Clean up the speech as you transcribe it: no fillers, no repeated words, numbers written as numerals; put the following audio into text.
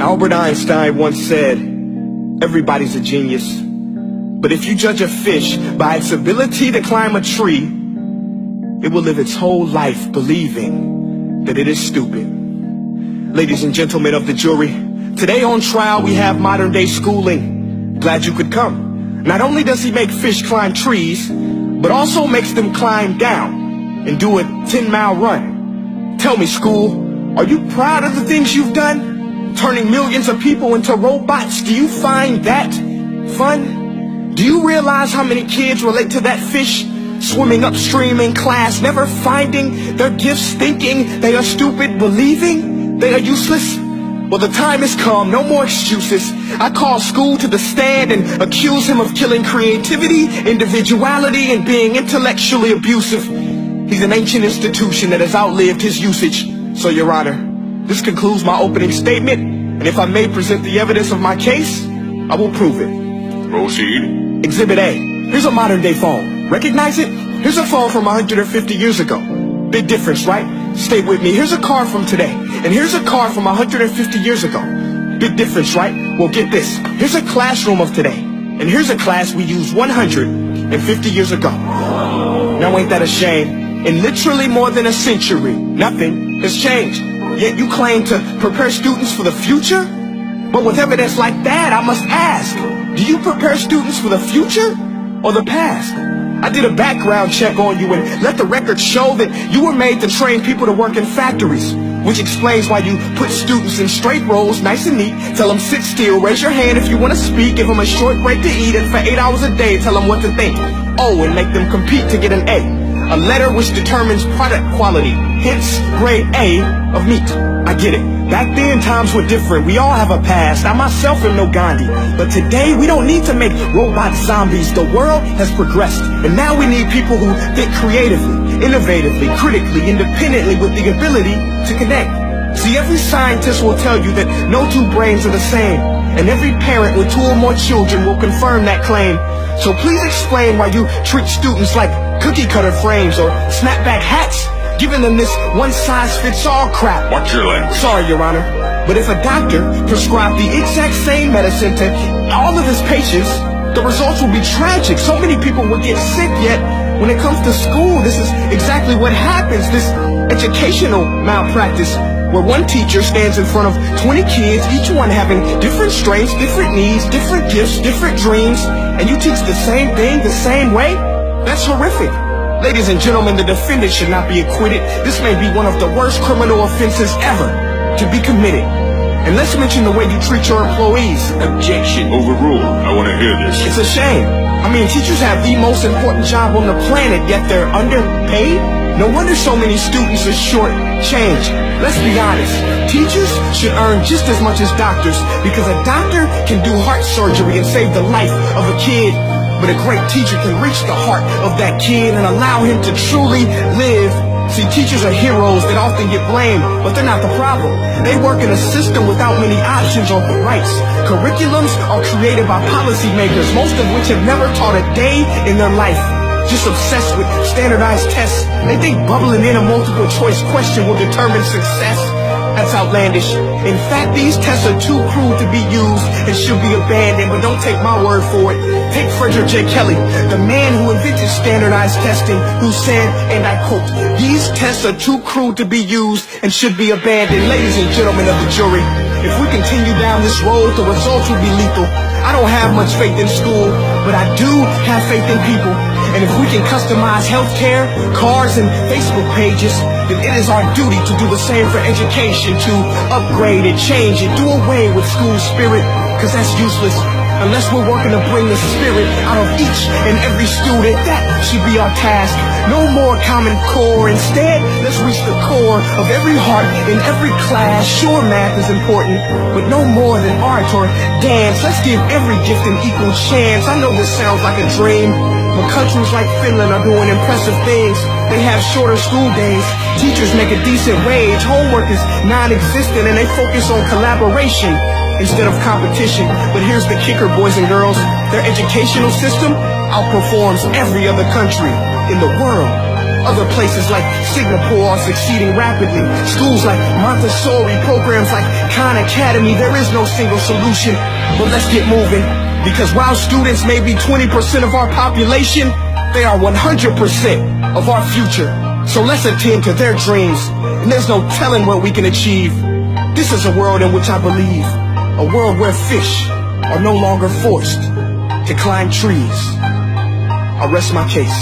Albert Einstein once said, everybody's a genius. But if you judge a fish by its ability to climb a tree, it will live its whole life believing that it is stupid. Ladies and gentlemen of the jury, today on trial we have modern day schooling. Glad you could come. Not only does he make fish climb trees, but also makes them climb down and do a 10-mile run. Tell me, school, are you proud of the things you've done? Turning millions of people into robots, do you find that fun? Do you realize how many kids relate to that fish swimming upstream in class, never finding their gifts, thinking they are stupid, believing they are useless? Well, the time has come, no more excuses. I call school to the stand and accuse him of killing creativity, individuality, and being intellectually abusive. He's an ancient institution that has outlived his usage. So, Your Honor, this concludes my opening statement, and if I may present the evidence of my case, I will prove it. Proceed. Exhibit A. Here's a modern day phone. Recognize it? Here's a phone from 150 years ago. Big difference, right? Stay with me. Here's a car from today, and here's a car from 150 years ago. Big difference, right? Well, get this. Here's a classroom of today, and here's a class we used 150 years ago. Now ain't that a shame? In literally more than a century, nothing has changed. Yet you claim to prepare students for the future? But with evidence like that, I must ask, do you prepare students for the future or the past? I did a background check on you and let the record show that you were made to train people to work in factories, which explains why you put students in straight rows, nice and neat, tell them sit still, raise your hand if you want to speak, give them a short break to eat, and for 8 hours a day tell them what to think. Oh, and make them compete to get an A letter which determines product quality, hence grade A of meat. I get it. Back then, times were different. We all have a past. I myself am no Gandhi. But today, we don't need to make robot zombies. The world has progressed. And now we need people who think creatively, innovatively, critically, independently, with the ability to connect. See, every scientist will tell you that no two brains are the same. And every parent with 2 or more children will confirm that claim. So please explain why you treat students like cookie cutter frames or snapback hats, giving them this one-size-fits-all crap. Watch your language. Sorry, Your Honor, but if a doctor prescribed the exact same medicine to all of his patients, the results will be tragic. So many people will get sick, yet when it comes to school, this is exactly what happens, this educational malpractice, where one teacher stands in front of 20 kids, each one having different strengths, different needs, different gifts, different dreams, and you teach the same thing the same way? That's horrific. Ladies and gentlemen, the defendant should not be acquitted. This may be one of the worst criminal offenses ever to be committed. And let's mention the way you treat your employees. Objection. Overruled. I want to hear this. It's a shame. I mean, teachers have the most important job on the planet, yet they're underpaid? No wonder so many students are short-changed. Let's be honest. Teachers should earn just as much as doctors, because a doctor can do heart surgery and save the life of a kid. But a great teacher can reach the heart of that kid and allow him to truly live. See, teachers are heroes that often get blamed, but they're not the problem. They work in a system without many options or rights. Curriculums are created by policymakers, most of which have never taught a day in their life. Just obsessed with standardized tests. They think bubbling in a multiple choice question will determine success. That's outlandish. In fact, these tests are too cruel to be used and should be abandoned, but don't take my word for it. Take Frederick J. Kelly, the man who invented standardized testing, who said, and I quote, "These tests are too cruel to be used and should be abandoned." Ladies and gentlemen of the jury, if we continue down this road, the results will be lethal. I don't have much faith in school, but I do have faith in people. And if we can customize healthcare, cars, and Facebook pages, then it is our duty to do the same for education, to upgrade and change and do away with school spirit, because that's useless. Unless we're working to bring the spirit out of each and every student, that should be our task. No more Common Core. Instead, let's reach the core of every heart in every class. Sure, math is important, but no more than art or dance. Let's give every gift an equal chance. I know this sounds like a dream, but countries like Finland are doing impressive things. They have shorter school days. Teachers make a decent wage. Homework is non-existent, and they focus on collaboration instead of competition. But here's the kicker, boys and girls. Their educational system outperforms every other country in the world. Other places like Singapore are succeeding rapidly. Schools like Montessori, programs like Khan Academy, there is no single solution. But let's get moving, because while students may be 20% of our population, they are 100% of our future. So let's attend to their dreams, and there's no telling what we can achieve. This is a world in which I believe, a world where fish are no longer forced to climb trees. I rest my case.